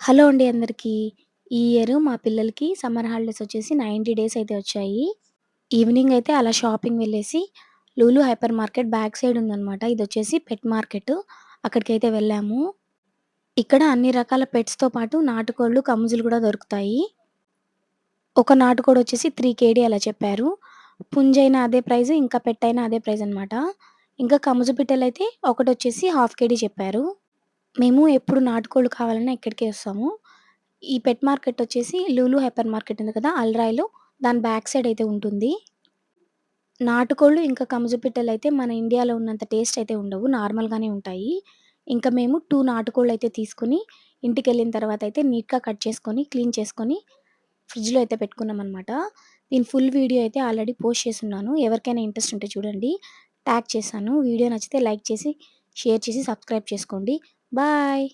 Hello అండి అందరికీ. ఈ ఇయర్ మా పిల్లలకి సమ్మర్ హాలిడేస్ వచ్చేసి 90 డేస్ అయితే వచ్చాయి. ఈవినింగ్ అయితే అలా షాపింగ్ వెళ్ళేసి Lulu hyper market back side ఉందనమాట. ఇదొచ్చేసి పెట్ మార్కెట్. అక్కడికైతే వెళ్ళాము. ఇక్కడ అన్ని రకాల పెట్స్‌తో పాటు నాటుకోళ్ళు, కమ్ముజులు కూడా దొరుకుతాయి. ఒక నాటుకోడి వచ్చేసి 3 కేడీ అలా చెప్పారు. పుంజైన అదే ప్రైస్, ఇంకా పెట్టైనా అదే ప్రైస్ అనమాట. ఇంకా కముజు పిట్టలైతే ఒకటొచ్చేసి హాఫ్ కేడీ చెప్పారు. మేము ఎప్పుడు నాటుకోళ్ళు కావాలన్నా ఇక్కడికే వస్తాము. ఈ పెట్ మార్కెట్ వచ్చేసి లూలు హైపర్ మార్కెట్ ఉంది కదా! అల్రాయిలో దాని బ్యాక్ సైడ్ అయితే ఉంటుంది. నాటుకోళ్ళు ఇంకా కముజుపిట్టలైతే మన ఇండియాలో ఉన్నంత టేస్ట్ అయితే ఉండవు. నార్మల్‌గానే ఉంటాయి. ఇంకా మేము 2 నాటుకోళ్ళైతే తీసుకొని ఇంటికెళ్ళిన తర్వాత అయితే నీట్‌గా కట్ చేసుకొని, క్లీన్ చేసుకొని ఫ్రిడ్జ్‌లో అయితే పెట్టుకున్నామనమాట. దీని ఫుల్ వీడియో అయితే ఆల్రెడీ పోస్ట్ చేసున్నాను. ఎవరికైనా ఇంట్రెస్ట్ ఉంటే చూడండి. ట్యాగ్ చేశాను. వీడియో నచ్చితే లైక్ చేసి, షేర్ చేసి, సబ్స్క్రైబ్ చేసుకోండి. బాయ్.